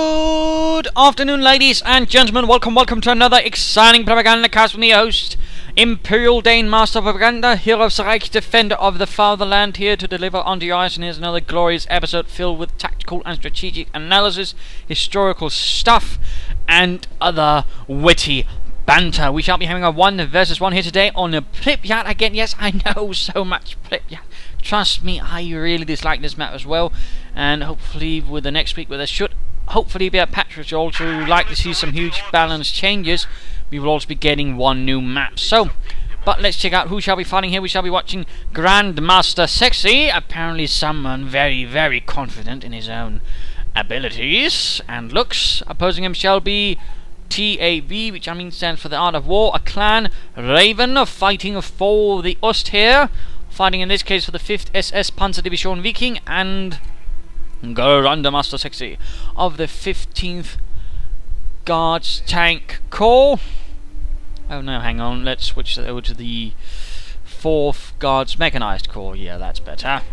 Good afternoon, ladies and gentlemen. Welcome to another exciting Propagandacast with me, host, Imperial Dane, Master of Propaganda, Hero of Reich, Defender of the Fatherland, here to deliver onto your eyes. And here's another glorious episode filled with tactical and strategic analysis, historical stuff, and other witty banter. We shall be having a 1 versus 1 here today on Pripyat again. Yes, I know, so much Pripyat. Trust me, I really dislike this map as well. And hopefully with the next week, where there should hopefully be a patch which also like to see some huge balance changes, we will also be getting one new map. So, but let's check out who shall be fighting here. We shall be watching Grandmastersexy, apparently someone very, very confident in his own abilities and looks. Opposing him shall be TawRaven, which I mean stands for the Art of War, a clan Raven fighting for the Ost here, fighting in this case for the 5th SS Panzer Division Wiking, and Grandmastersexy of the 15th Guards Tank Corps. Oh no, hang on, let's switch that over to the 4th Guards Mechanized Corps. Yeah, that's better.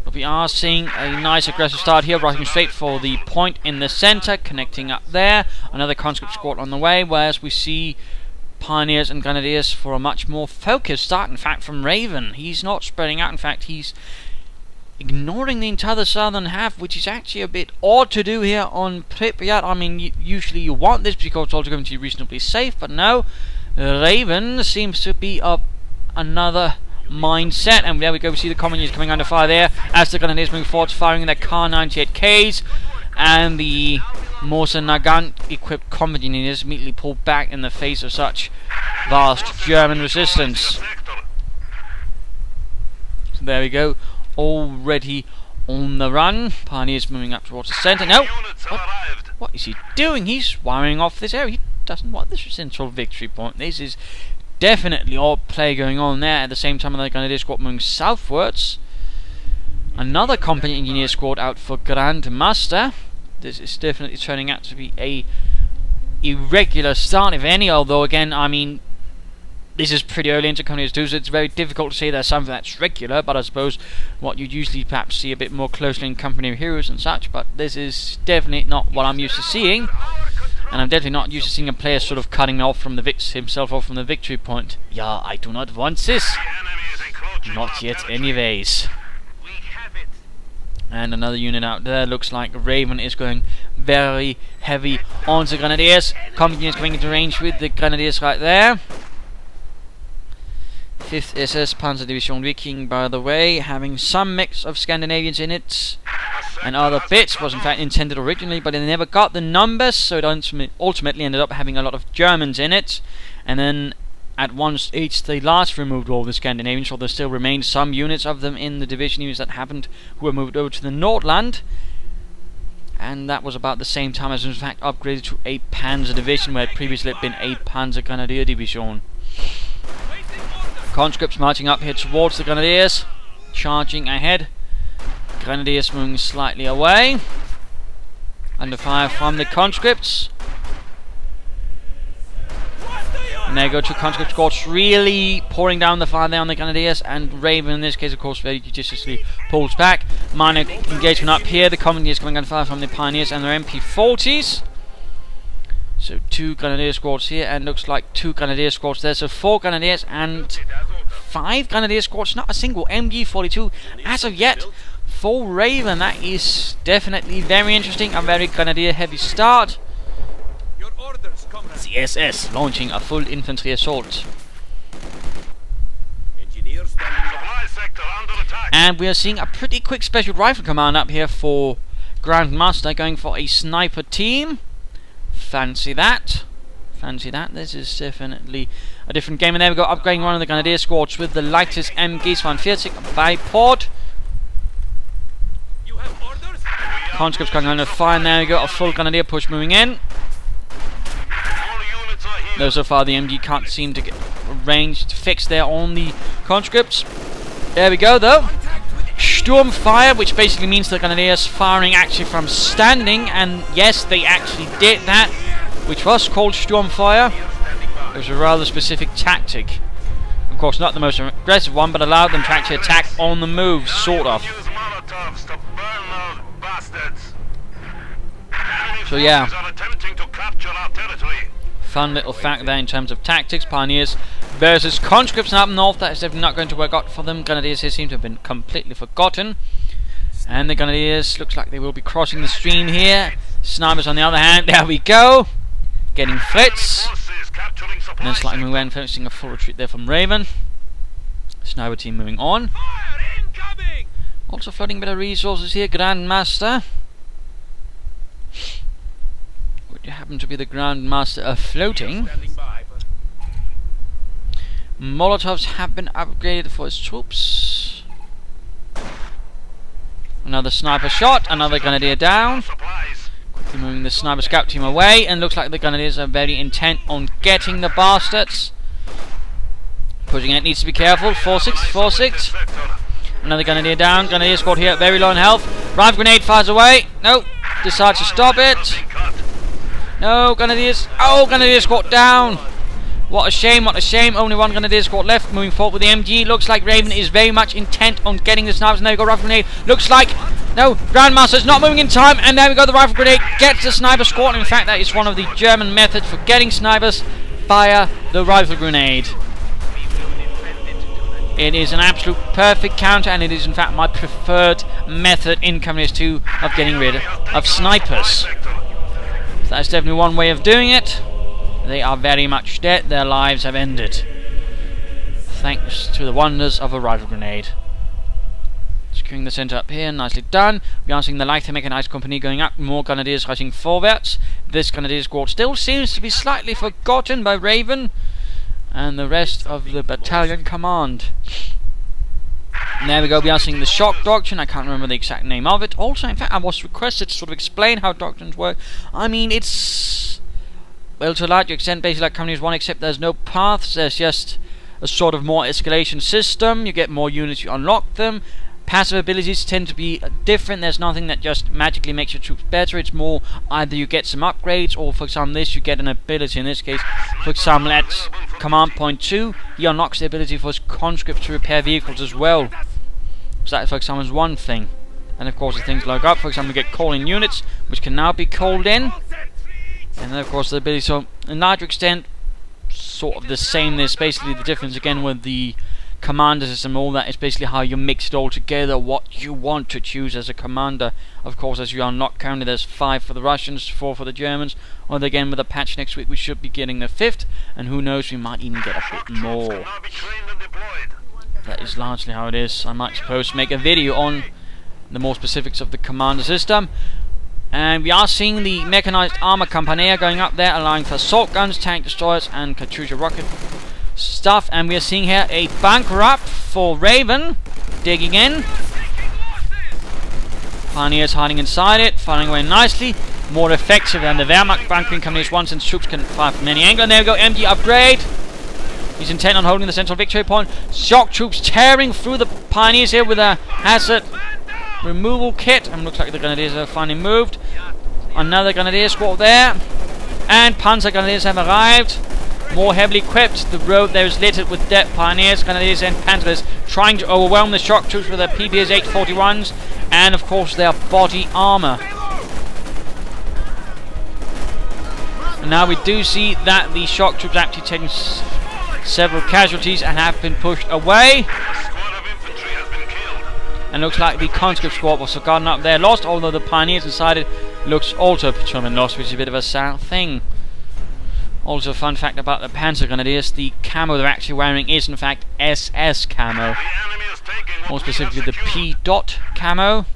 But we are seeing a nice aggressive start here, rushing straight for the point in the center, connecting up there. Another conscript squad on the way, whereas we see Pioneers and Grenadiers for a much more focused start, in fact, from Raven. He's not spreading out, in fact, he's ignoring the entire southern half, which is actually a bit odd to do here on Pripyat. I mean, usually you want this because it's also going to be reasonably safe, but no. Raven seems to be up another mindset, and there we go. We see the Communists coming under fire there as the Grenadiers move forward, firing their Kar-98Ks, and the Moser Nagant equipped Communists immediately pulled back in the face of such vast German resistance. So there we go. Already on the run. Pioneers moving up towards the centre. No! What is he doing? He's wiring off this area. He doesn't want this central victory point. This is definitely odd play going on there. At the same time, they're going to squad moving southwards. Another company engineer squad out for Grandmaster. This is definitely turning out to be a irregular start, if any. Although, again, I mean, this is pretty early into Company 2, so it's very difficult to say there's something that's regular, but I suppose what you'd usually perhaps see a bit more closely in Company of Heroes and such, but this is definitely not what I'm used to seeing, and I'm definitely not used to seeing a player sort of cutting off from himself off from the victory point. Yeah, I do not want this. Not yet anyways. And another unit out there. Looks like Raven is going very heavy on the Grenadiers. Combat units coming into range with the Grenadiers right there. 5th SS Panzer Division Wiking, by the way, having some mix of Scandinavians in it and other bits. Was in fact intended originally, but they never got the numbers, so it ultimately ended up having a lot of Germans in it. And then at one stage they last removed all the Scandinavians, so there still remained some units of them in the division units that happened, who were moved over to the Nordland. And that was about the same time as it was in fact upgraded to a Panzer Division, where it previously had been a Panzer Grenadier Division. Conscripts marching up here towards the Grenadiers, charging ahead. Grenadiers moving slightly away, under fire from the conscripts. And there go two conscript squads, really pouring down the fire there on the Grenadiers, and Raven in this case, of course, very judiciously pulls back. Minor engagement up here. The Communists coming under fire from the Pioneers and their MP40s. So 2 Grenadier squads here, and looks like 2 Grenadier squads there. So 4 Grenadiers and 5 Grenadier squads, not a single MG42 as of yet for Raven. That is definitely very interesting. A very Grenadier heavy start. The SS launching a full infantry assault. And we are seeing a pretty quick special rifle command up here for Grandmaster, going for a sniper team. Fancy that. Fancy that. This is definitely a different game. And there we go, upgrading one of the Grenadier squads with the lightest MGs 140 by port. Conscripts going under fire, and there we go, a full Grenadier push moving in. Though so far the MG can't seem to get ranged fixed there on the conscripts. There we go though. Storm fire, which basically means the Grenadiers firing actually from standing, and yes, they actually did that, which was called storm fire. It was a rather specific tactic. Of course, not the most aggressive one, but allowed them to actually attack on the move, sort of. So yeah, fun little fact there in terms of tactics. Pioneers versus conscripts up north. That is definitely not going to work out for them. Grenadiers here seem to have been completely forgotten. And the Grenadiers looks like they will be crossing the stream here. Snipers on the other hand, there we go. Getting Fritz. And then slightly moving around, finishing a full retreat there from Raven. Sniper team moving on. Also flooding a bit of resources here. Grandmaster. Would you happen to be the Grandmaster of floating? Molotovs have been upgraded for his troops. Another sniper shot, another Grenadier down. Quickly moving the sniper scout team away, and looks like the Grenadiers are very intent on getting the bastards. Pushing it, needs to be careful. 4-6, 4-6. Another Grenadier down. Grenadier squad here, very low in health. Rifle grenade fires away. No, decides to stop it. No, Grenadiers. Oh, Grenadier squad down. What a shame, what a shame. Only one Grenadier squad left. Moving forward with the MG. Looks like Raven is very much intent on getting the snipers. And there we go, rifle grenade. Looks like, no, Grandmaster's not moving in time. And there we go, the rifle grenade gets the sniper squad. In fact, that is one of the German methods for getting snipers. Fire the rifle grenade. It is an absolute perfect counter, and it is in fact my preferred method in Companies 2 of getting rid of snipers. So that's definitely one way of doing it. They are very much dead, their lives have ended. Thanks to the wonders of a rifle grenade. Securing the centre up here, nicely done. We are seeing the lighter mechanized company going up, more Grenadiers rushing forwards. This Grenadier squad still seems to be slightly forgotten by Raven and the rest of the battalion command. And there we go, we are seeing the shock doctrine. I can't remember the exact name of it. Also, in fact, I was requested to sort of explain how doctrines work. I mean, it's, well, to a large extent basically like Companies 1, except there's no paths, there's just a sort of more escalation system. You get more units, you unlock them. Passive abilities tend to be different. There's nothing that just magically makes your troops better. It's more either you get some upgrades, or for example this, you get an ability. In this case, for example, at command point 2, he unlocks the ability for his conscripts to repair vehicles as well. So that, for example, is one thing. And of course, the things log up. For example, you get call-in units, which can now be called in. And then of course the ability, so in a larger extent, sort of the same. There's basically the difference again with the commander system. All that is basically how you mix it all together, what you want to choose as a commander. Of course, as you unlock currently, there's 5 for the Russians, 4 for the Germans. Or again, with a patch next week, we should be getting the 5th, and who knows, we might even get a bit more. That is largely how it is. I might suppose make a video on the more specifics of the commander system. And we are seeing the mechanized armor company going up there, allowing for assault guns, tank destroyers, and Katyusha rocket stuff. And we are seeing here a bunker up for Raven, digging in. Pioneers hiding inside it, firing away nicely. More effective than the Wehrmacht bunkering Companies 1, since troops can fire from any angle. And there we go, MG upgrade. He's intent on holding the central victory point. Shock troops tearing through the Pioneers here with a hazard removal kit. And looks like the Grenadiers are finally moved. Another Grenadier squad there. And Panzer Grenadiers have arrived. More heavily equipped. The road there is littered with dead Pioneers, Grenadiers and Panthers trying to overwhelm the shock troops with their PPS 841s and of course their body armor. And now we do see that the shock troops actually taking several casualties and have been pushed away. And looks like the conscript squad was forgotten up there, lost, although the Pioneers inside it looks also patrolman lost, which is a bit of a sad thing. Also, a fun fact about the Panzer Grenadiers, the camo they're actually wearing is in fact SS camo. More specifically the P. camo.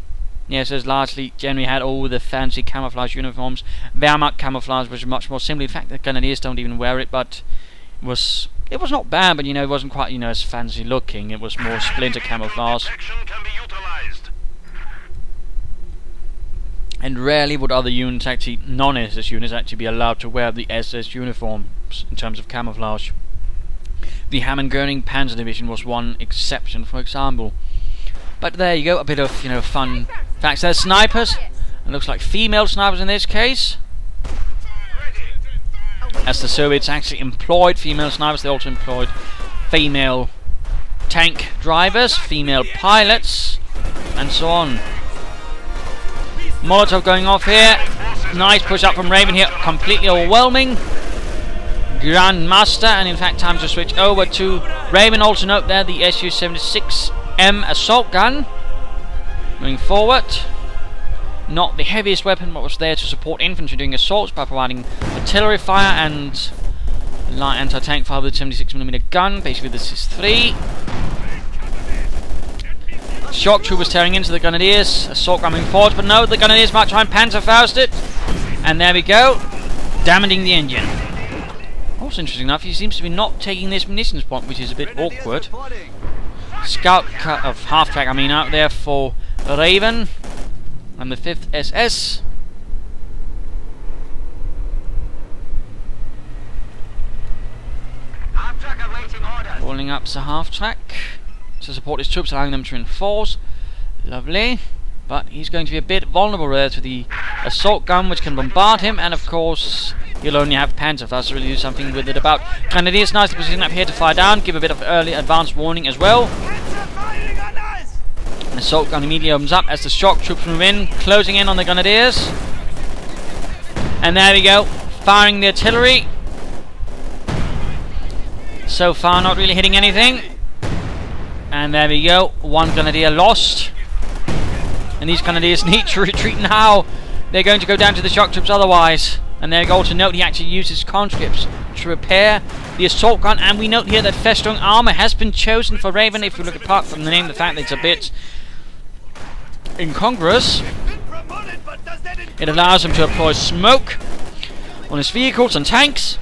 Yes, it's largely generally had all the fancy camouflage uniforms. Wehrmacht camouflage was much more simple. In fact, the Grenadiers don't even wear it, but it was not bad, but it wasn't quite as fancy looking. It was more splinter camouflage. And rarely would other units actually, non-SS units, actually be allowed to wear the SS uniforms in terms of camouflage. The Hammond-Göring Panzer Division was one exception, for example. But there you go, a bit of fun facts. There's snipers. It looks like female snipers in this case. As the Soviets actually employed female snipers, they also employed female tank drivers, female pilots, and so on. Molotov going off here. Nice push up from Raven here, completely overwhelming Grandmaster, and in fact time to switch over to Raven. Also note there the SU-76M assault gun moving forward. Not the heaviest weapon, but was there to support infantry doing assaults by providing artillery fire and light anti-tank fire with a 76mm gun. Basically this is 3. Shock troopers tearing into the Grenadiers, assault gun moving forward, but no, the Grenadiers might try and Panzerfaust it. And there we go, damaging the engine. Also interesting enough, he seems to be not taking this munitions point, which is a bit awkward. Scout cut of half-track, out there for Raven and the 5th SS. Rolling up the half-track to support his troops, allowing them to reinforce. Lovely. But he's going to be a bit vulnerable there to the assault gun, which can bombard him, and of course he'll only have Panzerfaust to really do something with it about. Grenadiers nicely positioned up here to fire down, give a bit of early advance warning as well. An assault gun immediately opens up as the shock troops move in, closing in on the Grenadiers. And there we go, firing the artillery. So far not really hitting anything. And there we go, 1 Grenadier lost. And these Grenadiers need to retreat now. They're going to go down to the shock troops otherwise. And there we go, to note he actually uses conscripts to repair the assault gun. And we note here that festering armor has been chosen for Raven. If you look apart from the name, the fact that it's a bit incongruous. It allows him to apply smoke on his vehicles and tanks.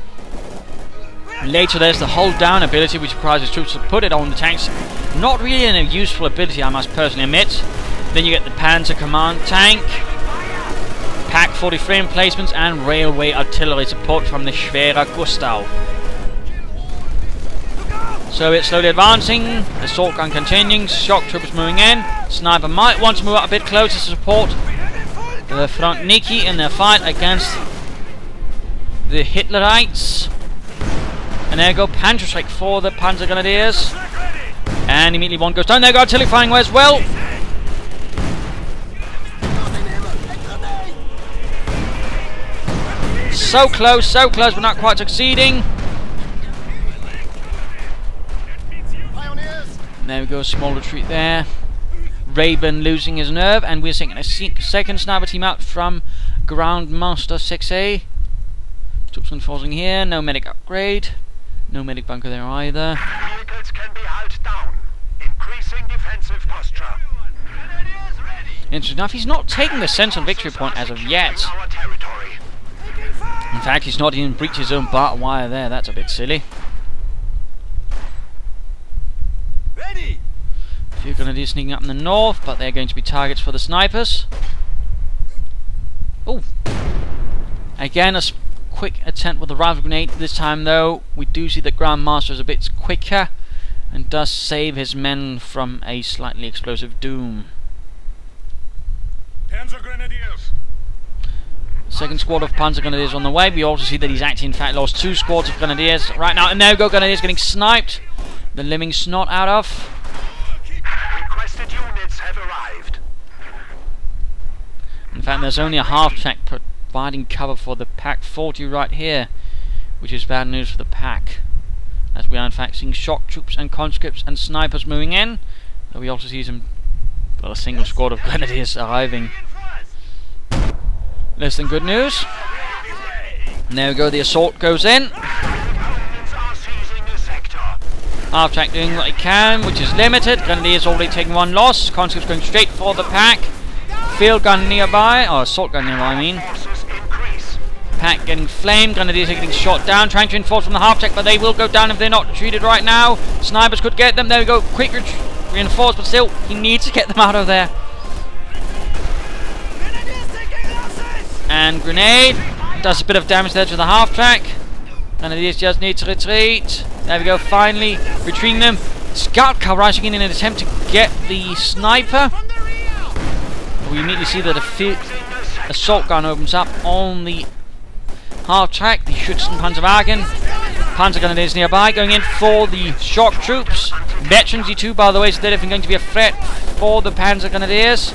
Later there's the hold down ability, which requires his troops to put it on the tanks. Not really a useful ability, I must personally admit. Then you get the Panzer Command tank, Pack 43 emplacements, and railway artillery support from the Schwerer Gustav. So it's slowly advancing, assault gun continuing, shock troopers moving in. Sniper might want to move up a bit closer to support the Front Niki in their fight against the Hitlerites. And there go Panzerstrike for the Panzer Grenadiers. And immediately one goes down. There go artillery firing as well. So close, but not quite succeeding. And there we go, small retreat there. Raven losing his nerve, and we're seeing a second sniper team out from Grandmastersexy. Troops enforcing here, no medic upgrade. No medic bunker there either. Vehicles can be held down, increasing defensive posture. Interesting enough, he's not taking the central victory point as of yet. In fact, he's not even breached his own barbed wire there. That's a bit silly. Ready. A few Grenadiers sneaking up in the north, but they're going to be targets for the snipers. Oh! Again, a quick attempt with the rifle grenade. This time, though, we do see that Grandmaster is a bit quicker and does save his men from a slightly explosive doom. Panzer Grenadiers. Second squad of Panzer Grenadiers on the way. We also see that he's actually in fact lost 2 squads of Grenadiers right now. And there we go, Grenadiers getting sniped. The living snot out of. Requested units have arrived. In fact, there's only a half-track providing cover for the Pack 40 right here, which is bad news for the Pack, as we are in fact seeing shock troops and conscripts and snipers moving in. But we also see a single squad of Grenadiers arriving. Less than good news. And there we go, the assault goes in. Half-track doing what he can, which is limited. Grenadiers already taking 1 loss. Conscripts going straight for the Pack. Field gun nearby, or assault gun nearby, I mean. Pack getting flamed. Grenadiers are getting shot down, trying to reinforce from the half-track, but they will go down if they're not treated right now. Snipers could get them. There we go, quick reinforce, but still, he needs to get them out of there. And grenade does a bit of damage there to the half-track. Grenadiers just need to retreat. There we go, finally retrieving them. Scout car rushing in an attempt to get the sniper. We immediately see that a assault gun opens up on the half-track, the Schützenpanzerwagen. Panzer Grenadiers nearby, going in for the shock troops. Veterans too, by the way, so they're definitely going to be a threat for the Panzer Grenadiers.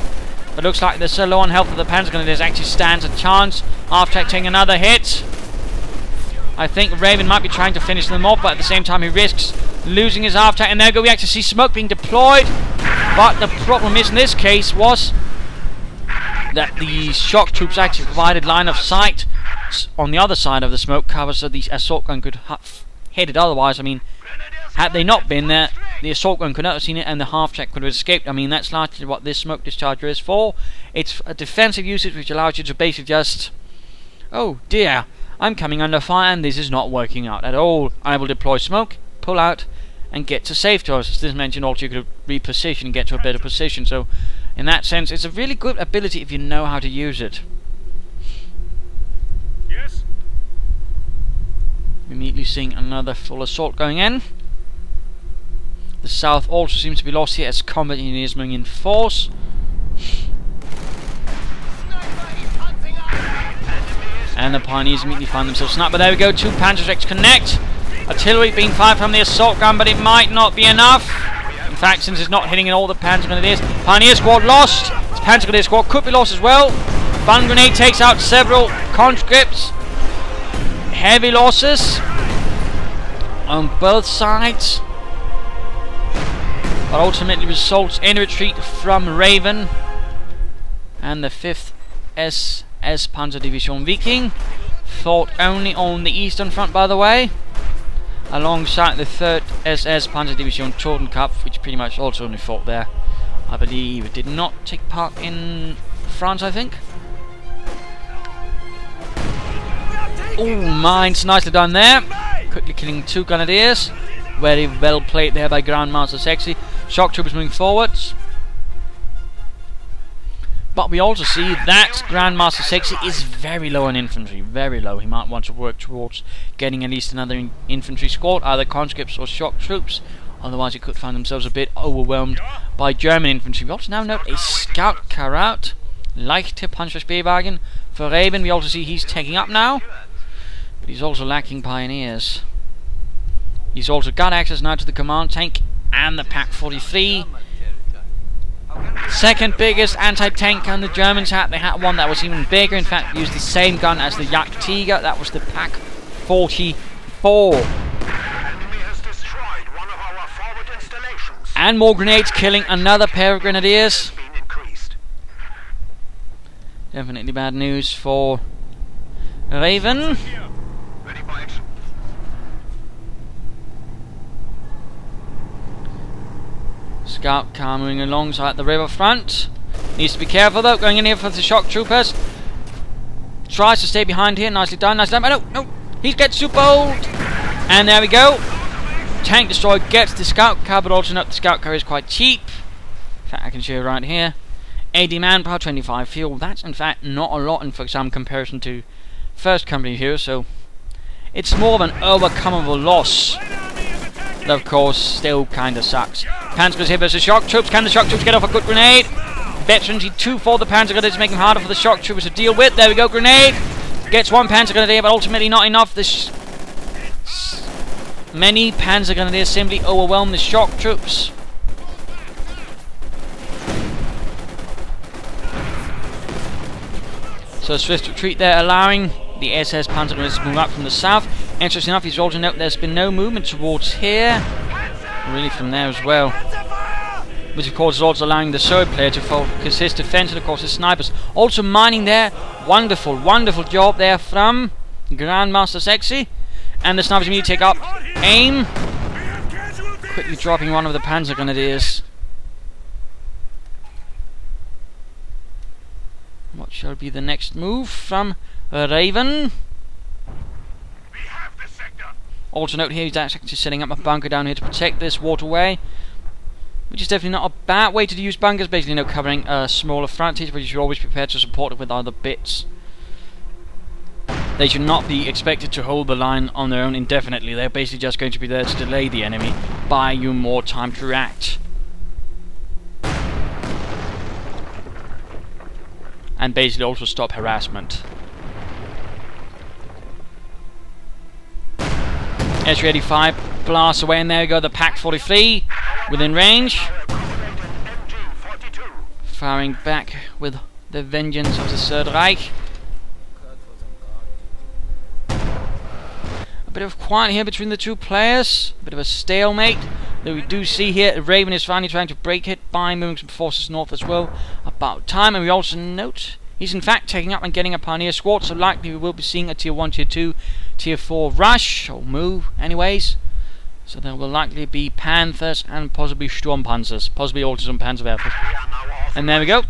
But looks like they're so low on health that the Panzer Grenadiers actually stands a chance after taking another hit. I think Raven might be trying to finish them off, but at the same time he risks losing his half-tank. And there we actually see smoke being deployed. But the problem is in this case was that the shock troops actually provided line of sight on the other side of the smoke cover, so the assault gun could hit it. Otherwise, I mean, had they not been there, the assault gun could not have seen it and the half-track could have escaped. I mean, that's largely what this smoke discharger is for. It's a defensive usage which allows you to basically just, oh dear, I'm coming under fire and this is not working out at all. I will deploy smoke, pull out, and get to safety. As this mentioned, also you could reposition and get to a better position. So, in that sense, it's a really good ability if you know how to use it. Yes. Immediately seeing another full assault going in. The south also seems to be lost here as combat engineers moving in force. And the Pioneers immediately find themselves snapped. But there we go, 2 Panzerjets connect. Artillery being fired from the assault gun, but it might not be enough. In fact, since it's not hitting all the Panzer Grenadiers, Pioneer squad lost. Panzer Grenadier squad could be lost as well. Fun grenade takes out several conscripts. Heavy losses on both sides, but ultimately results in retreat from Raven and the 5th SS Panzer Division Wiking, fought only on the eastern front, by the way, alongside the 3rd SS Panzer Division Totenkopf, which pretty much also only fought there. I believe it did not take part in France, I think. Oh, mines nicely done there. Quickly killing 2 Grenadiers. Very well played there by Grandmastersexy. Shock troopers moving forwards. But we also see that Grandmastersexy is very low on infantry. Very low. He might want to work towards getting at least another infantry squad, either conscripts or shock troops. Otherwise he could find themselves a bit overwhelmed by German infantry. We also now note a scout car out. Leichte Panzerspähwagen. For Raven we also see he's taking up now. But he's also lacking pioneers. He's also got access now to the command tank and the Pak-43. Second biggest anti-tank gun the Germans had. They had one that was even bigger. In fact, used the same gun as the Jagdtiger. That was the Pak-44. And more grenades killing another pair of grenadiers. Definitely bad news for Raven. Scout car moving alongside the riverfront. Needs to be careful though, going in here for the shock troopers. Tries to stay behind here, nicely done, nicely done. No, he gets too bold. And there we go. Tank destroyer gets the scout car, but also note the scout car is quite cheap. In fact, I can show you right here. 80 manpower, 25 fuel. That's in fact not a lot in, for example, comparison to first company here, so it's more of an overcomable loss. That of course still kinda sucks. Panzers here versus shock troops. Can the shock troops get off a good grenade? Veterans need 2 for the Panzer Grenadiers, making it harder for the shock troopers to deal with. There we go, grenade. Gets 1 Panzer Grenadier, but ultimately not enough. Many Panzer Grenadiers simply overwhelm the shock troops. So a swift retreat there, allowing the SS Panzer Grenadiers to move up from the south. Interesting enough, he's also note there's been no movement towards here. Really from there as well. Which of course is also allowing the sword player to focus his defense and of course his snipers. Also mining there. Wonderful, wonderful job there from Grandmastersexy. And the snipers immediately take up aim. Quickly dropping one of the Panzer Grenadiers. What shall be the next move from Raven? Also note here he's actually setting up a bunker down here to protect this waterway, which is definitely not a bad way to use bunkers. Basically, covering a smaller frontage, but you should always be prepared to support it with other bits. They should not be expected to hold the line on their own indefinitely. They're basically just going to be there to delay the enemy, buy you more time to react, and basically also stop harassment. SU-85 blasts away, and there we go, the Pak-43 within range. firing back with the vengeance of the Third Reich. A bit of quiet here between the two players, a bit of a stalemate. Though we do see here Raven is finally trying to break it by moving some forces north as well. About time, and we also note he's in fact taking up and getting a Pioneer squad, so likely we will be seeing a Tier 1, Tier 2, Tier 4 rush, or move anyways. So there will likely be Panthers and possibly Sturmpanzers, possibly also some Panzerwerfers. And there we go.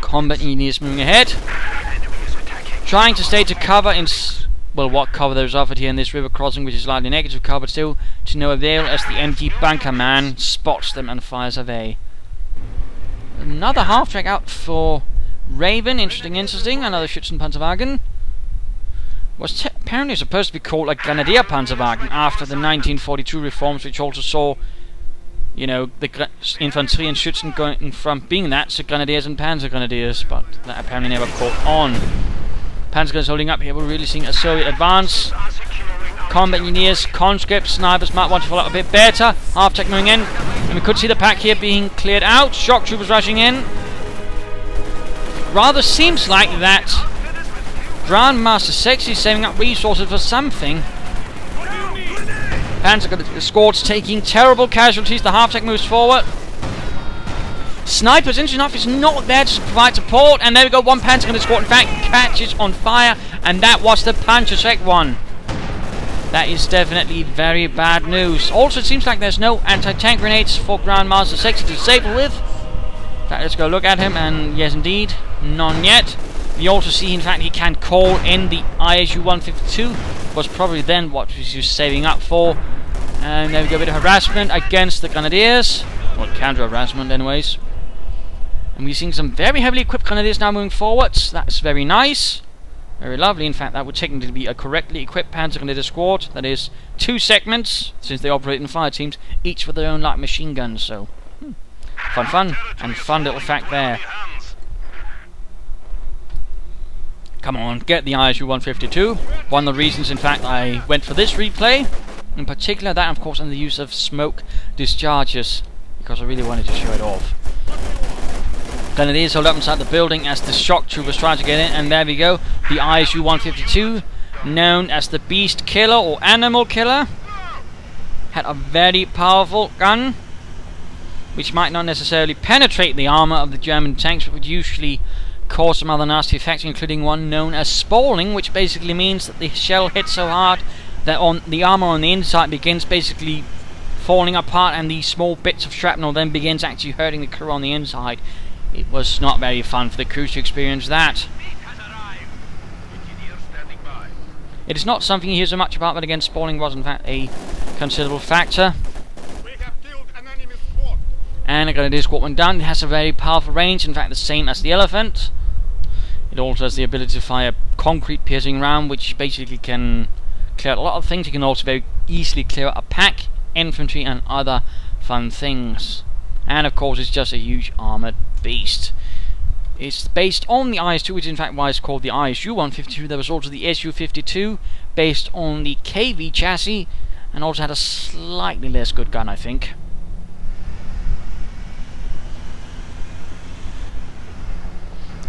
Combat engineers moving ahead. Trying to stay to cover in... well, what cover there is offered here in this river crossing, which is slightly negative cover, but still to no avail as the empty bunker man spots them and fires away. Another half-track out for Raven, interesting. Another Schützenpanzerwagen. Was apparently supposed to be called a Grenadier Panzerwagen after the 1942 reforms, which also saw, you know, the infantry and Schützen going from being that to Grenadiers and Panzer Grenadiers, but that apparently never caught on. Panzergunners holding up here, we're really seeing a Soviet advance. Combat engineers, conscripts, snipers might want to follow up a bit better. Half-tech moving in, and we could see the pack here being cleared out. Shock troopers rushing in. Rather seems like that Grandmastersexy is saving up resources for something. Panzer squads taking terrible casualties. The half-tech moves forward. Snipers, interesting enough, is not there to provide support. And there we go, one Panzer squad, in fact, catches on fire. And that was the Panzercheck one. That is definitely very bad news. Also, it seems like there's no anti-tank grenades for Grandmastersexy to disable with. In fact, let's go look at him. And yes, indeed, none yet. We also see, in fact, he can call in the ISU 152. Was probably then what he was saving up for. And there we go, a bit of harassment against the Grenadiers. Or counter-harassment, anyways. And we're seeing some very heavily equipped Grenadiers now moving forwards. That's very nice. Very lovely. In fact, that would technically be a correctly equipped Panzer Grenadier squad. That is 2 segments, since they operate in fire teams, each with their own light machine guns. So, fun. And fun little fact there. Come on, get the ISU 152. One of the reasons, in fact, I went for this replay. In particular, that, of course, and the use of smoke discharges. Because I really wanted to show it off. Grenadiers hold up inside the building as the shock troopers try to get in. And there we go. The ISU 152, known as the Beast Killer or Animal Killer, had a very powerful gun, which might not necessarily penetrate the armor of the German tanks, but would usually cause some other nasty effects, including one known as spalling, which basically means that the shell hits so hard that on the armor on the inside begins basically falling apart, and these small bits of shrapnel then begins actually hurting the crew on the inside. It was not very fun for the crew to experience that. It is not something you hear so much about, but again, spalling was in fact a considerable factor. And a Grenadier squad went down. It has a very powerful range, in fact the same as the Elephant. It also has the ability to fire concrete piercing round, which basically can clear out a lot of things. You can also very easily clear out a pack, infantry and other fun things. And of course it's just a huge armoured beast. It's based on the IS-2, which in fact why it's called the ISU 152. There was also the SU-52 based on the KV chassis, and also had a slightly less good gun, I think.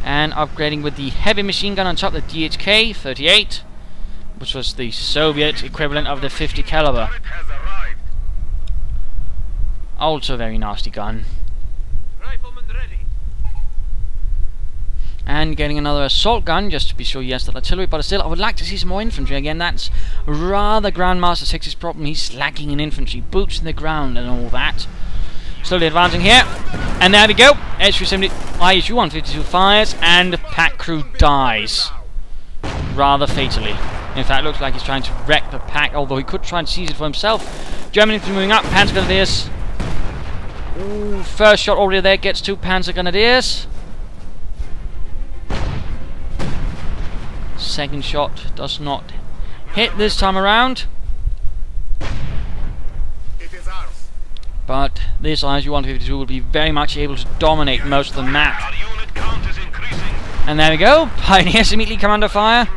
And upgrading with the heavy machine gun on top, the DHK-38, which was the Soviet equivalent of the 50 caliber. Also a very nasty gun. And getting another assault gun, just to be sure, yes, that artillery, but still, I would like to see some more infantry again. That's rather Grandmastersexy's problem. He's lacking in infantry, boots in the ground and all that. Slowly advancing here, and there we go. SU-70 ISU 152 fires, and pack crew dies rather fatally. In fact, it looks like he's trying to wreck the pack, although he could try and seize it for himself. German infantry moving up, Panzer Grenadiers. Ooh, first shot already there gets 2 Panzer Grenadiers. Second shot does not hit this time around. But this ISU 152 will be very much able to dominate most of the map. And there we go. Pioneers immediately come under fire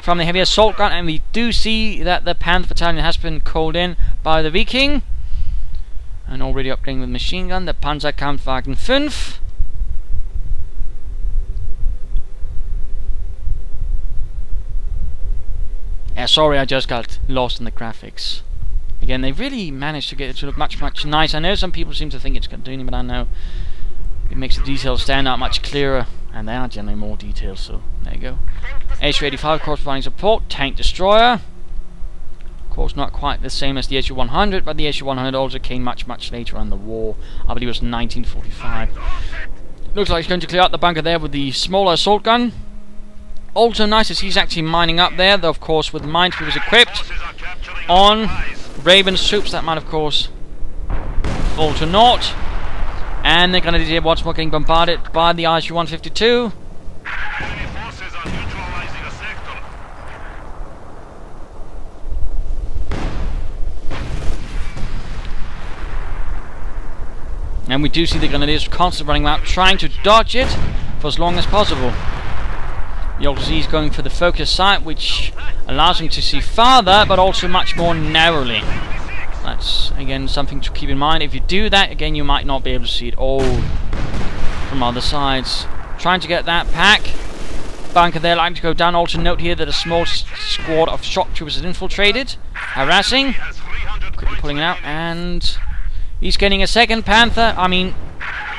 from the heavy assault gun, and we do see that the Panther Battalion has been called in by the Viking. And already upgrading with machine gun, the Panzerkampfwagen 5. Yeah, sorry, I just got lost in the graphics. Again, they really managed to get it to look much, much nicer. I know some people seem to think it's cartoony, but I know it makes the details stand out much clearer, and they are generally more detailed, so there you go. SU-85, of course, providing support. Tank destroyer. Of course, not quite the same as the SU-100, but the SU-100 also came much, much later on in the war. I believe it was 1945. Looks like he's going to clear out the bunker there with the smaller assault gun. Also nice as he's actually mining up there, though of course with minesweepers equipped on Raven's troops, that might of course fall to naught. And they're going to be once more getting bombarded by the ISU-152. And we do see the Grenadiers constantly running out, trying to dodge it for as long as possible. You also see he's going for the focus sight, which allows him to see farther, but also much more narrowly. That's, again, something to keep in mind. If you do that, again, you might not be able to see it all from other sides. Trying to get that pack. Bunker there, likely to go down. Also note here that a small squad of shock troopers has infiltrated. Harassing. Quickly pulling it out, and he's getting a second Panther.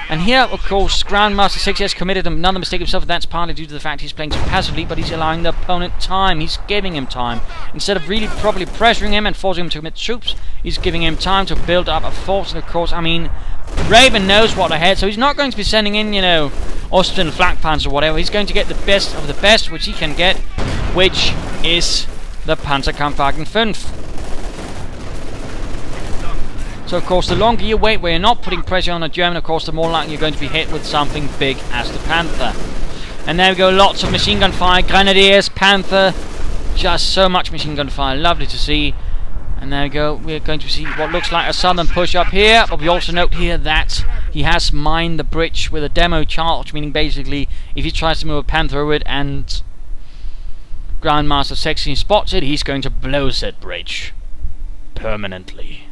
And here, of course, Grandmastersexy has committed another mistake himself, and that's partly due to the fact he's playing too passively, but he's allowing the opponent time. He's giving him time. Instead of really properly pressuring him and forcing him to commit troops, he's giving him time to build up a force. And of course, Raven knows what ahead, so he's not going to be sending in, Austrian flak panzers or whatever. He's going to get the best of the best, which he can get, which is the Panzerkampfwagen 5. So of course, the longer you wait where you're not putting pressure on a German, of course, the more likely you're going to be hit with something big as the Panther. And there we go, lots of machine gun fire, Grenadiers, Panther, just so much machine gun fire, lovely to see. And there we go, we're going to see what looks like a southern push up here, but we also note here that he has mined the bridge with a demo charge, meaning basically if he tries to move a Panther over it and Grandmastersexy spots it, he's going to blow said bridge permanently.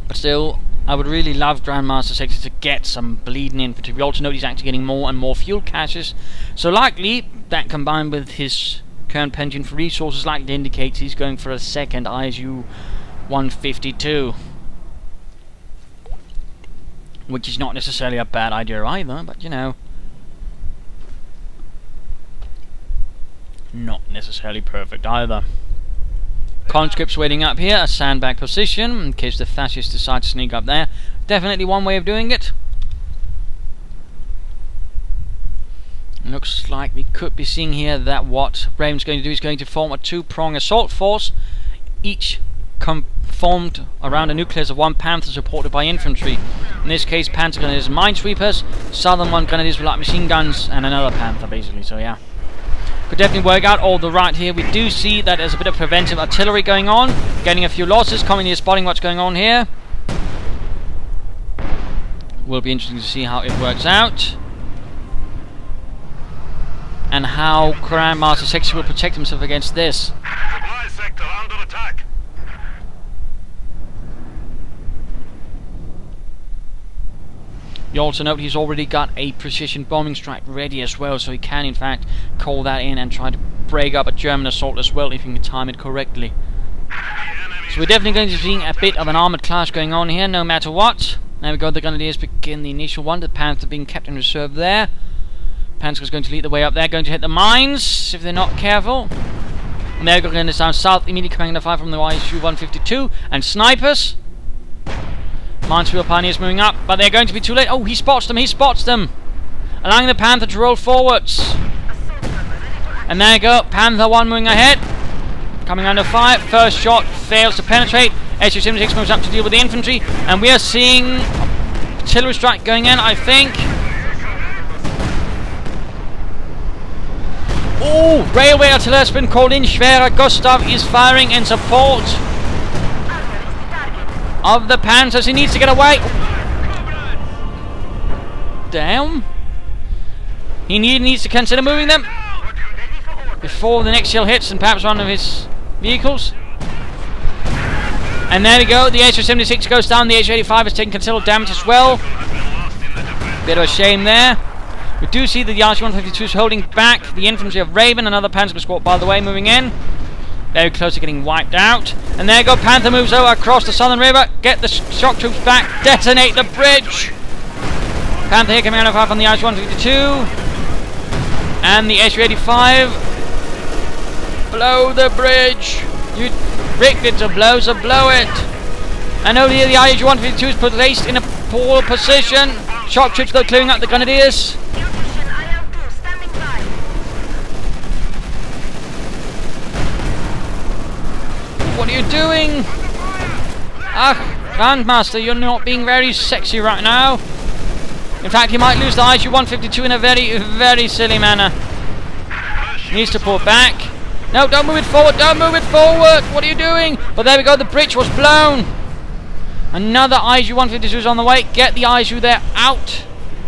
But still, I would really love Grandmastersexy to get some bleeding infantry. We also know he's actually getting more and more fuel caches. So likely, that combined with his current penchant for resources likely indicates he's going for a second ISU-152. Which is not necessarily a bad idea either, but not necessarily perfect either. Conscripts waiting up here, a sandbag position, in case the Fascists decide to sneak up there. Definitely one way of doing it. Looks like we could be seeing here that what Raven's going to do is going to form a two-prong assault force, each formed around a nucleus of one Panther supported by infantry. In this case, Panther Grenadiers and minesweepers, southern one Grenadiers with light machine guns, and another Panther basically, so yeah. Could definitely work out. All the right here, we do see that there's a bit of preventive artillery going on, getting a few losses, coming here spotting what's going on here. Will be interesting to see how it works out, and how Grandmastersexy will protect himself against this. Supply sector under attack. You also note he's already got a precision bombing strike ready as well, so he can in fact call that in and try to break up a German assault as well if he can time it correctly. So we're definitely going to be seeing a bit of an armoured clash going on here, no matter what. There we go, the Grenadiers begin the initial one, the Panther being kept in reserve there. Panther's going to lead the way up there, going to hit the mines if they're not careful. And there we go, going down south, immediately coming under fire from the ISU-152 and snipers. Minesweeper Pioneers moving up, but they're going to be too late. Oh, he spots them, allowing the Panther to roll forwards. And there you go, Panther 1 moving ahead, coming under fire. First shot fails to penetrate. SU-76 moves up to deal with the infantry, and we are seeing artillery strike going in, I think. Oh, railway artillery has been called in. Schwerer Gustav is firing in support of the Panthers. He needs to get away. Down. He needs to consider moving them before the next shell hits and perhaps one of his vehicles. And there we go, the SU-76 goes down, the SU-85 has taken considerable damage as well. Bit of a shame there. We do see that the RC-152 is holding back the infantry of Raven, another Panzer squad, by the way, moving in. Very close to getting wiped out. And there go, Panther moves over across the southern river. Get the shock troops back. Detonate the bridge. Panther here coming out of fire from the RC-152. And the SU-85. Blow the bridge. You rigged it to blow, so blow it. And over here the RC-152 is placed in a poor position. Shock troops though clearing up the grenadiers. What are you doing? Ah, Grandmaster, you're not being very sexy right now. In fact, you might lose the ISU-152 in a very, very silly manner. Needs to pull back. No, don't move it forward, don't move it forward. What are you doing? But there we go, the bridge was blown. Another ISU-152 is on the way. Get the ISU there out.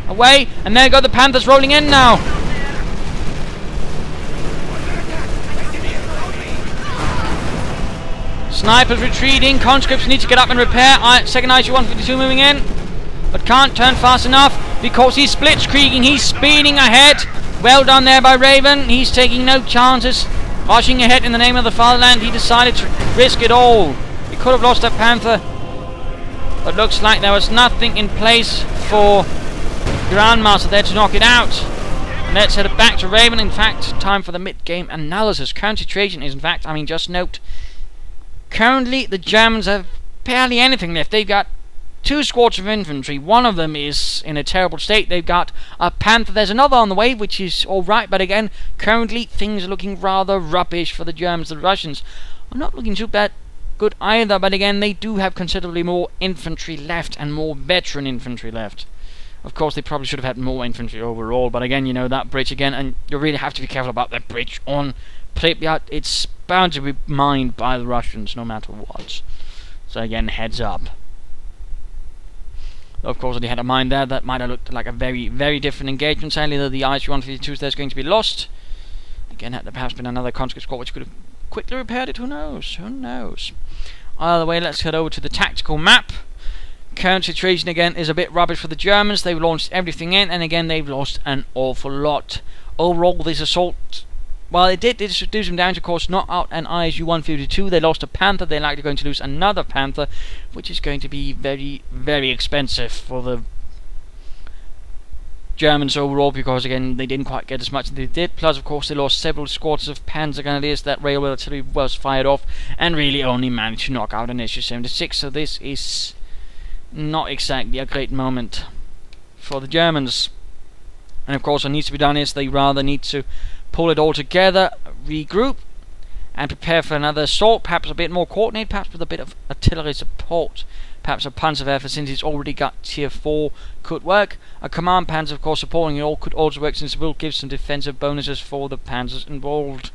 Away. And there go the Panthers rolling in now. Snipers retreating. Conscripts need to get up and repair. Second ISU-152 moving in. But can't turn fast enough because he's blitzkrieging. He's speeding ahead. Well done there by Raven. He's taking no chances. Rushing ahead in the name of the fatherland. He decided to risk it all. He could have lost that Panther. But looks like there was nothing in place for Grandmaster there to knock it out. Let's head back to Raven. In fact, time for the mid-game analysis. Current situation is, in fact, just note, currently the Germans have barely anything left. They've got 2 squads of infantry. One of them is in a terrible state. They've got a Panther. There's another on the way, which is alright, but again, currently things are looking rather rubbish for the Germans. The Russians are not looking too bad. Good either, but again, they do have considerably more infantry left and more veteran infantry left. Of course, they probably should have had more infantry overall, but again, that bridge again, and you really have to be careful about that bridge on Pripyat. It's bound to be mined by the Russians no matter what. So again, heads up. Of course, they had a mine there. That might have looked like a very, very different engagement. Sadly, though, the ISU-152 there is going to be lost. Again, had there perhaps been another conscript squad which could have quickly repaired it. Who knows? Who knows? Either way, let's head over to the tactical map. Current situation again is a bit rubbish for the Germans. They've launched everything in, and again they've lost an awful lot. Overall, this assault, well, it did reduce them down to, of course, not out an ISU-152. They lost a Panther. They're likely going to lose another Panther, which is going to be very, very expensive for the Germans overall, because again they didn't quite get as much as they did. Plus, of course, they lost several squads of Panzer Grenadiers. That railway artillery was fired off and really only managed to knock out an SU-76. So this is not exactly a great moment for the Germans. And of course, what needs to be done is they rather need to pull it all together, regroup, and prepare for another assault. Perhaps a bit more coordinated, perhaps with a bit of artillery support. Perhaps a Panzerwerfer, since he's already got tier 4, could work. A command Panzer, of course, supporting it all could also work, since it will give some defensive bonuses for the Panzers involved.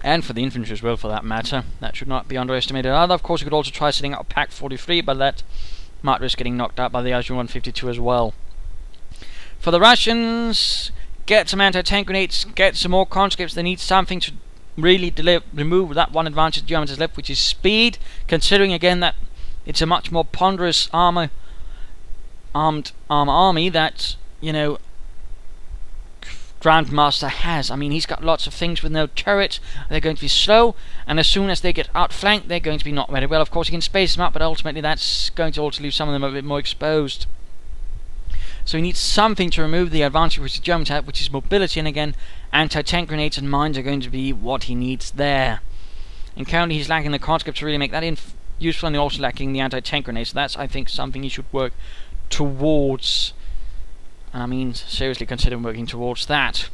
And for the infantry as well, for that matter. That should not be underestimated either. Of course, you could also try setting up a Pack 43, but that might risk getting knocked out by the ISU-152 as well. For the Russians, get some anti-tank grenades, get some more conscripts. They need something to really remove that one advantage the Germans has left, which is speed, considering again that it's a much more ponderous armed army that, Grandmaster has. He's got lots of things with no turrets. They're going to be slow, and as soon as they get outflanked, they're going to be not very well. Of course, you can space them out, but ultimately that's going to also leave some of them a bit more exposed. So he needs something to remove the advantage which the Germans have, which is mobility, and again, anti-tank grenades and mines are going to be what he needs there. And currently he's lacking the conscripts to really make that useful, and also lacking the anti-tank grenades. So that's, I think, something he should work towards. Seriously consider working towards that.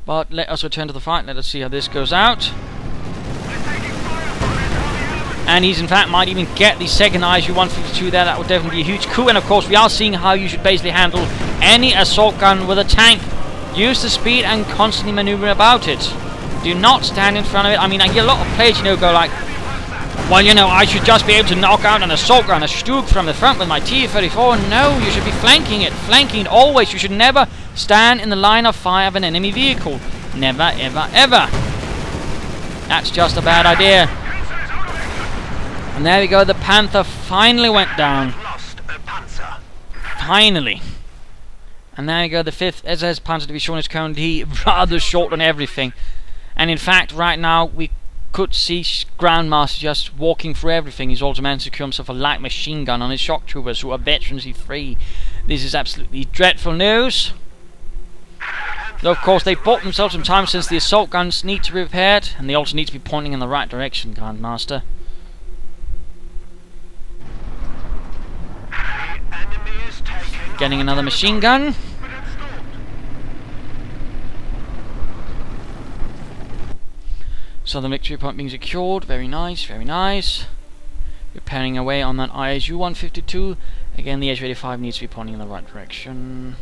But let us return to the fight. Let us see how this goes out. And he's in fact might even get the second ISU-152 there. That would definitely be a huge coup. And of course we are seeing how you should basically handle any assault gun with a tank. Use the speed and constantly maneuver about it. Do not stand in front of it. I get a lot of players, go like, well, I should just be able to knock out an assault gun, a Stug from the front with my T-34. No, you should be flanking it. Flanking it always. You should never stand in the line of fire of an enemy vehicle. Never, ever, ever. That's just a bad idea. And there we go. The Panther finally went down. Lost a Panzer. Finally. And there you go, the 5th SS Panzer Division is currently rather short on everything. And in fact, right now, we could see Grandmaster just walking through everything. He's also managed to secure himself a light machine gun on his shock troopers, who are veterans E3. This is absolutely dreadful news. Though, of course, they bought themselves some time since the assault guns need to be repaired, and they also need to be pointing in the right direction, Grandmaster. Getting another machine gun. So the victory point being secured. Very nice, very nice. Repairing away on that ISU 152. Again, the H-85 needs to be pointing in the right direction.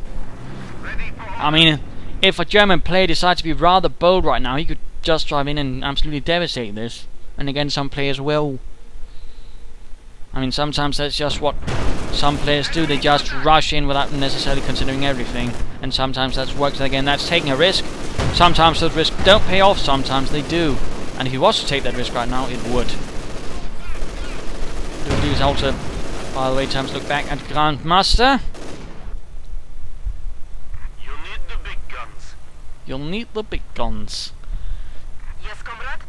I mean, if a German player decides to be rather bold right now, he could just drive in and absolutely devastate this. And again, some players will. I mean, sometimes that's just what some players do. They just rush in without necessarily considering everything. And sometimes that works. Again, that's taking a risk. Sometimes those risks don't pay off, sometimes they do. And if he was to take that risk right now, it would. Do is also, by the way, time to look back at Grandmaster. You need the big guns. You'll need the big guns. Yes, comrade.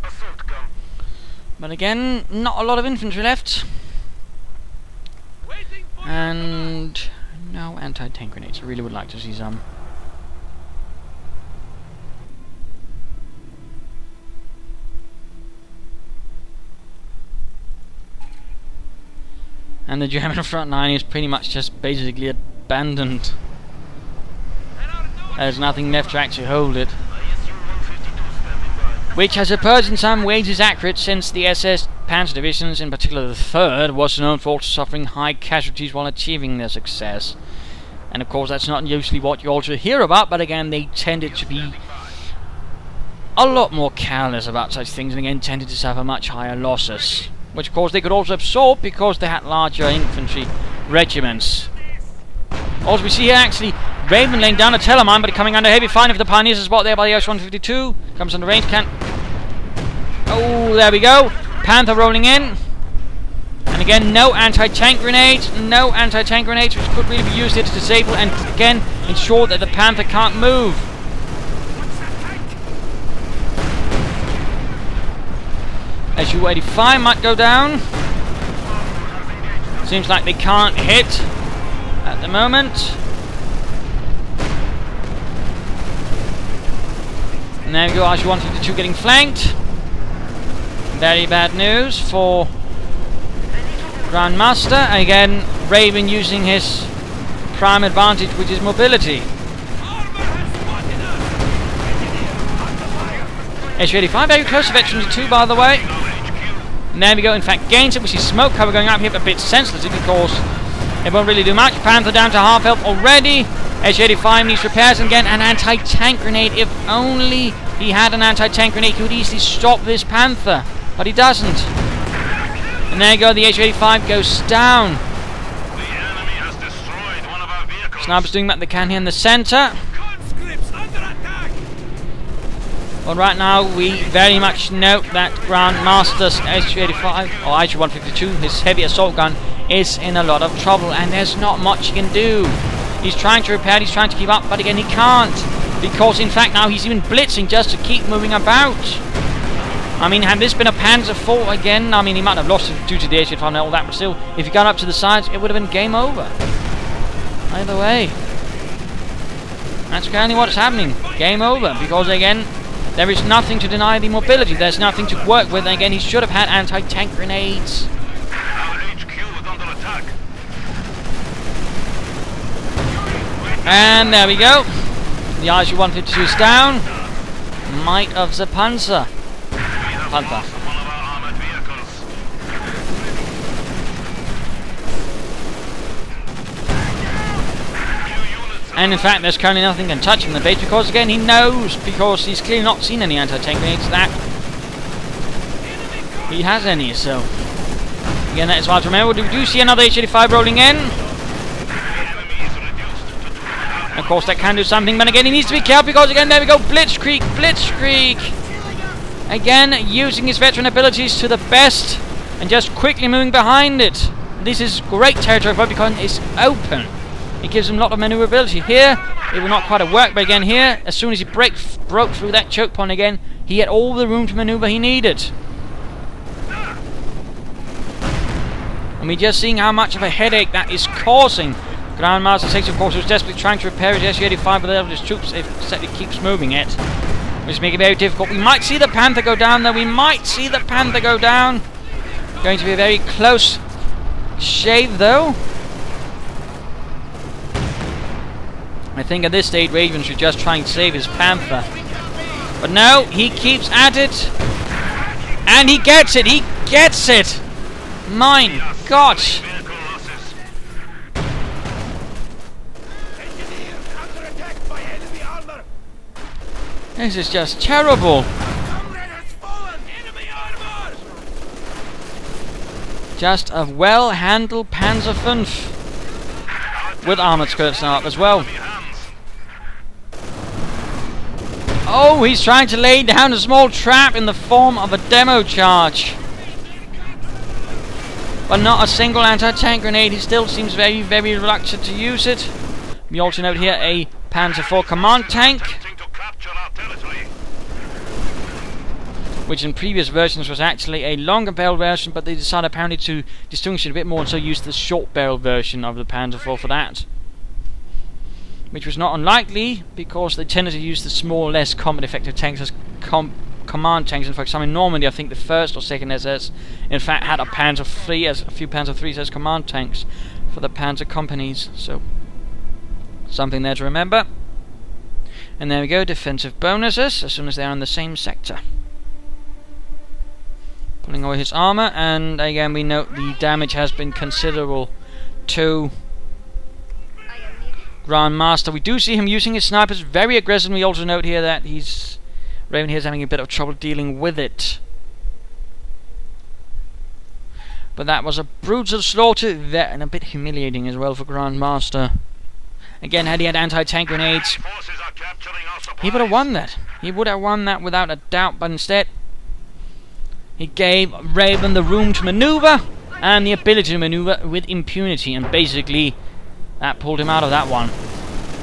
Assault gun. But again, not a lot of infantry left. And no anti-tank grenades. I really would like to see some. And the German front line is pretty much just basically abandoned. There's nothing left to actually hold it. Which I suppose in some ways is accurate, since the SS Panzer Divisions, in particular the 3rd, was known for suffering high casualties while achieving their success. And of course that's not usually what you also hear about, but again they tended to be a lot more careless about such things, and again tended to suffer much higher losses. Which of course they could also absorb because they had larger infantry regiments. Also we see here actually Raven laying down a telemine, but coming under heavy fire of the Pioneers is spot there by the OH-152. Comes under range, can't... Oh, there we go. Panther rolling in. And again, no anti-tank grenades. No anti-tank grenades, which could really be used here to disable and again ensure that the Panther can't move. SU-85 might go down. Seems like they can't hit at the moment. And there we go, SU-152 getting flanked. Very bad news for Grandmaster. Again, Raven using his prime advantage, which is mobility. SU-85 very close to Veterans 2, by the way. And there we go, in fact gains it. We see smoke cover going up here, but a bit senselessly because it won't really do much. Panther down to half health already. SU-85 needs repairs, and again an anti-tank grenade. If only he had an anti-tank grenade, he would easily stop this Panther, but he doesn't. And there you go, the SU-85 goes down. The enemy has destroyed one of our vehicles. Snipers doing what they can here in the centre. Well, right now we very much note that Grandmaster's SU-85 or SU-152, his heavy assault gun, is in a lot of trouble, and there's not much he can do. He's trying to repair, he's trying to keep up, but again he can't, because in fact now he's even blitzing just to keep moving about. I mean, had this been a Panzer IV again, I mean he might have lost it due to the SU-85 and all that, but still, if he got up to the sides, it would have been game over. Either way, that's currently what's happening. Game over, because again, there is nothing to deny the mobility. There's nothing to work with. And again, he should have had anti-tank grenades. Our HQ is under attack. And there we go. The ISU-152 is down. Might of the Panzer. Panther. One of our armored vehicles. And in fact, there's currently nothing can touch him in the base, because again, he knows, because he's clearly not seen any anti-tank grenades, that he has any. So again, that is why to remember. We do see another H-85 rolling in. And of course that can do something, but again he needs to be careful, because again, there we go, Blitzkrieg. Again, using his veteran abilities to the best. and just quickly moving behind it. This is great territory for him because it's open. It gives him a lot of maneuverability. Here, it will not quite have worked, but again here, as soon as he broke through that choke point again, he had all the room to maneuver he needed. And we're just seeing how much of a headache that is causing. Grandmastersexy, of course, was desperately trying to repair his SU-85 with all his troops if it keeps moving it. Which is making it very difficult. We might see the Panther go down though. We might see the Panther go down. Going to be a very close shave though. I think at this stage Raven should just try and save his Panther. But no, he keeps at it. And he gets it! He gets it! My gosh! This is just terrible. Just a well-handled Panzer V with armored skirts now up as well. Oh, he's trying to lay down a small trap in the form of a demo charge. But not a single anti-tank grenade. He still seems very, very reluctant to use it. We also note here a Panzer IV command tank, which in previous versions was actually a longer barrel version, but they decided apparently to distinguish it a bit more and so used the short barrel version of the Panzer IV for that. Which was not unlikely, because they tended to use the small, less combat effective tanks as command tanks. And for example, in Normandy, I think the 1st or 2nd SS in fact had a Panzer III as a few Panzer IIIs as command tanks for the Panzer companies. So something there to remember. And there we go, defensive bonuses as soon as they are in the same sector. Pulling away his armor, and again we note the damage has been considerable to Grandmaster. We do see him using his snipers very aggressively. We also note here that Raven here is having a bit of trouble dealing with it. But that was a brutal slaughter there, and a bit humiliating as well for Grandmaster. Again, had he had anti-tank grenades, he would have won that. He would have won that without a doubt, but instead he gave Raven the room to maneuver and the ability to maneuver with impunity, and basically that pulled him out of that one.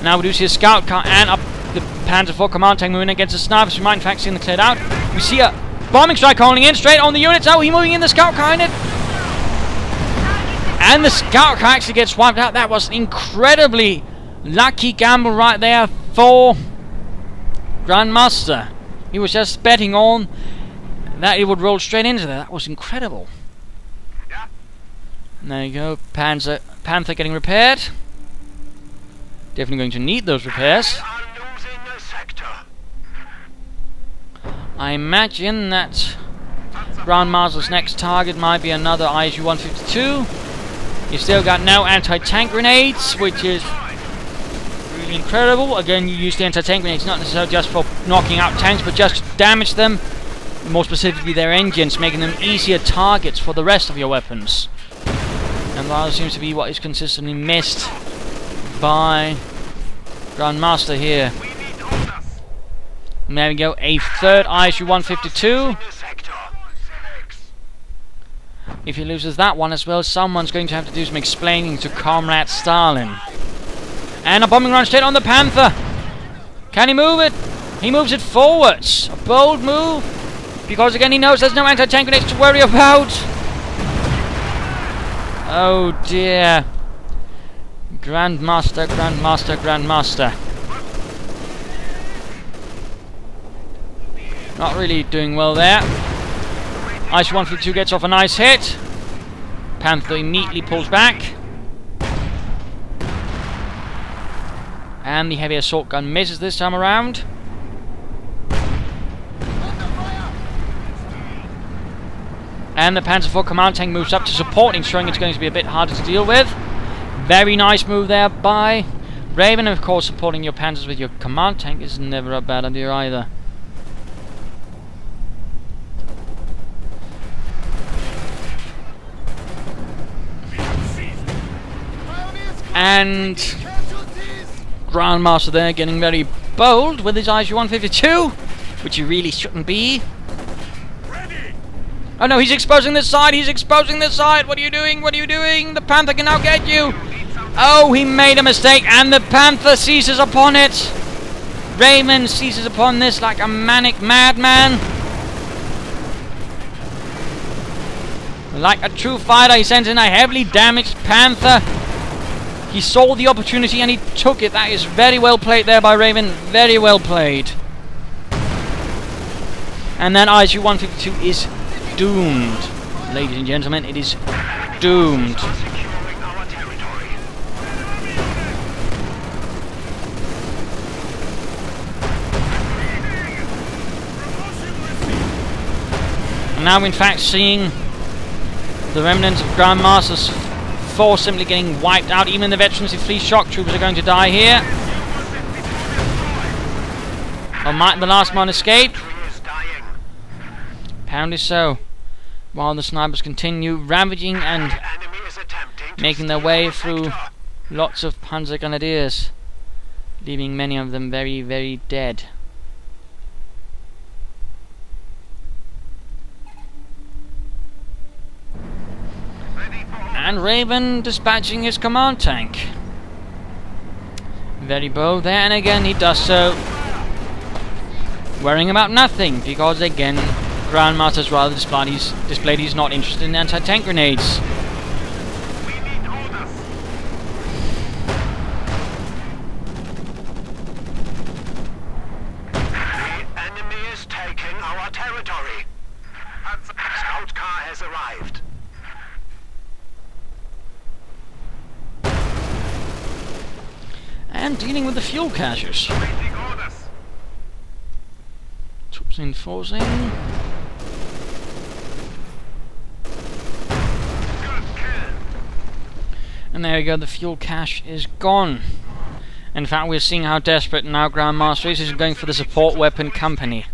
Now we do see a scout car and the Panzer IV command tank moving against the snipers. We might in fact see them cleared out. We see a bombing strike calling in straight on the units. Oh, he's moving in the scout car in it. And the scout car actually gets wiped out. That was an incredibly lucky gamble right there for Grandmaster. He was just betting on that he would roll straight into there. That was incredible. And there you go, Panther getting repaired. Definitely going to need those repairs. I imagine that Grandmaster's next target might be another ISU-152. You've still got no anti-tank grenades, which is really incredible. Again, you use the anti-tank grenades not necessarily just for knocking out tanks, but just to damage them, more specifically their engines, making them easier targets for the rest of your weapons. And that seems to be what is consistently missed by Grandmaster here. And there we go, a third ISU-152. If he loses that one as well, someone's going to have to do some explaining to Comrade Stalin. And a bombing run straight on the Panther. Can he move it? He moves it forwards. A bold move, because again he knows there's no anti-tank grenades to worry about. Oh dear. Grandmaster. Not really doing well there. ISU-152 gets off a nice hit. Panther immediately pulls back. And the heavy assault gun misses this time around. And the Panzer IV command tank moves up to support, ensuring it's going to be a bit harder to deal with. Very nice move there by Raven. Of course, supporting your panzers with your command tank is never a bad idea either. And Grandmaster there getting very bold with his ISU-152, which he really shouldn't be. Oh no, he's exposing the side! He's exposing the side! What are you doing? What are you doing? The Panther can now get you! Oh, he made a mistake, and the Panther seizes upon it! Raven seizes upon this like a manic madman. Like a true fighter, he sends in a heavily damaged Panther. He saw the opportunity and he took it. That is very well played there by Raven. Very well played. And then ISU 152 is doomed. Ladies and gentlemen, it is doomed. And now in fact seeing the remnants of Grandmaster's force simply getting wiped out. Even the veterans of fleet shock troopers are going to die here. Oh, might the last man escape? Apparently so. While the snipers continue ravaging and making their way through lots of Panzer Grenadiers, leaving many of them very, very dead. And Raven dispatching his command tank. Very bold there, and again he does so worrying about nothing, because again Grandmaster's rather displayed he's not interested in anti-tank grenades. The enemy is taking our territory. Scout car has arrived. And dealing with the fuel caches. Troops enforcing. And there we go, the fuel cache is gone. In fact, we're seeing how desperate now Grandmaster is. He's going for the support weapon company.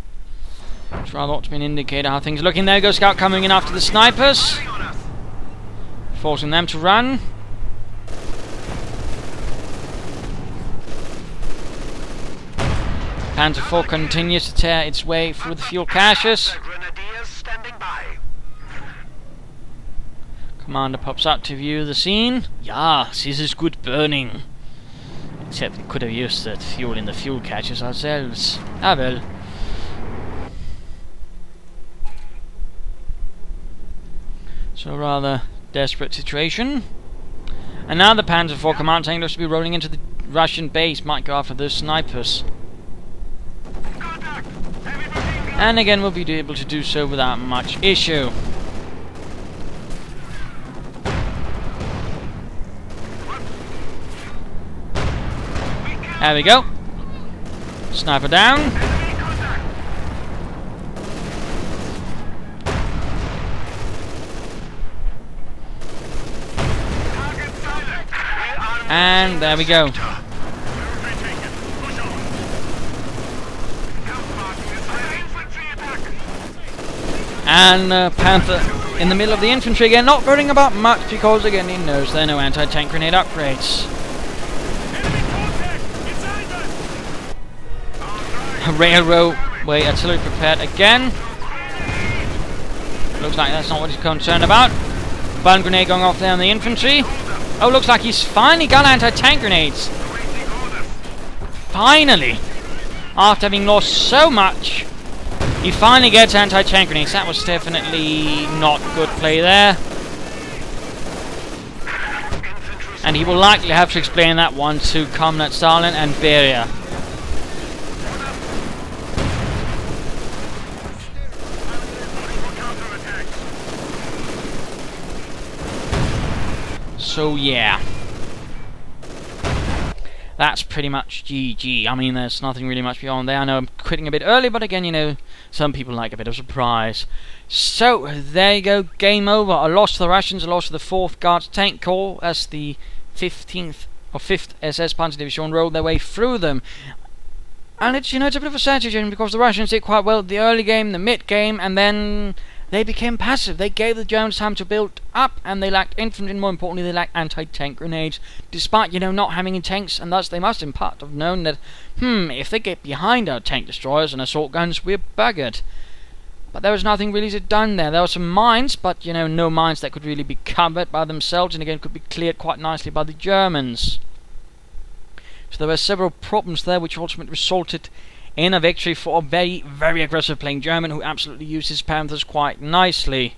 Which rather ought to be an indicator how things are looking. There goes Scout coming in after the snipers, forcing them to run. Panzer IV continues to tear its way through the fuel caches. Commander pops out to view the scene. Yes, this is good burning. Except we could have used that fuel in the fuel caches ourselves. Ah well. So rather desperate situation. And now the Panzer IV command tank looks to be rolling into the Russian base. Might go after those snipers. And again we'll be able to do so without much issue. There we go. Sniper down. And there we go. And Panther in the middle of the infantry again, not worrying about much because again he knows there are no anti-tank grenade upgrades. Railway artillery prepared again. Looks like that's not what he's concerned about. Burn grenade going off there on the infantry. Oh, looks like he's finally got anti-tank grenades. Finally! After having lost so much, he finally gets anti-tank grenades. That was definitely not good play there. And he will likely have to explain that one to Comrade Stalin and Beria. So yeah, that's pretty much GG. I mean, there's nothing really much beyond there. I know I'm quitting a bit early, but again, you know, some people like a bit of surprise. So there you go, game over. A loss to the Russians, a loss to the 4th Guards Tank Corps as the 15th or 5th SS Panzer Division rolled their way through them. And it's, you know, it's a bit of a sad situation because the Russians did quite well at the early game, the mid game, and then they became passive. They gave the Germans time to build up, and they lacked infantry, and more importantly, they lacked anti-tank grenades, despite, you know, not having any tanks, and thus they must in part have known that, if they get behind our tank destroyers and assault guns, we're buggered. But there was nothing really done there. There were some mines, but you know, no mines that could really be covered by themselves, and again could be cleared quite nicely by the Germans. So there were several problems there, which ultimately resulted in a victory for a very, very aggressive playing German, who absolutely used his Panthers quite nicely.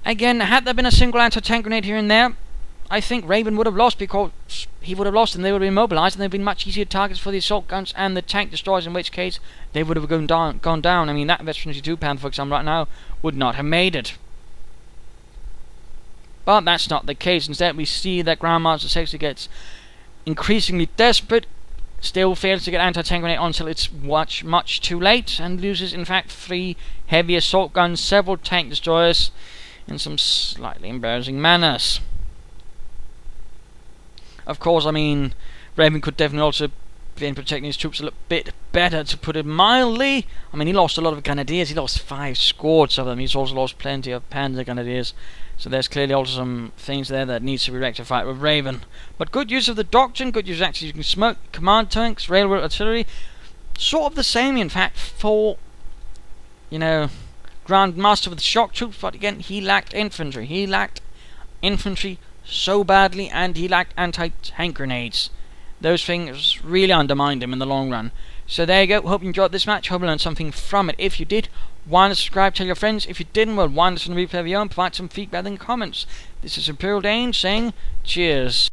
Again, had there been a single anti-tank grenade here and there, I think Raven would have lost, because he would have lost and they would have been mobilized, and they would have been much easier targets for the assault guns and the tank destroyers, in which case they would have gone down. I mean, that Veteran 22 Panther, for example, right now, would not have made it. But that's not the case. Instead, we see that Grandmastersexy gets increasingly desperate, still fails to get anti-tank grenade on until it's much too late, and loses, in fact, 3 heavy assault guns, several tank destroyers, in some slightly embarrassing manners. Of course, I mean, Raven could definitely also be protecting his troops a little bit better, to put it mildly. I mean, he lost a lot of grenadiers. He lost 5 squads of them. He's also lost plenty of Panzer grenadiers. So there's clearly also some things there that needs to be rectified with Raven. But good use of the doctrine, good use of actually using smoke, command tanks, railroad artillery. Sort of the same, in fact, for, you know, Grandmaster with the shock troops. But again, he lacked infantry. He lacked infantry so badly, and he lacked anti-tank grenades. Those things really undermined him in the long run. So there you go. Hope you enjoyed this match. Hope you learned something from it. If you did, why not subscribe, tell your friends. If you didn't, well, why not listen to the replay of your own, provide some feedback in the comments. This is Imperial Dane saying cheers.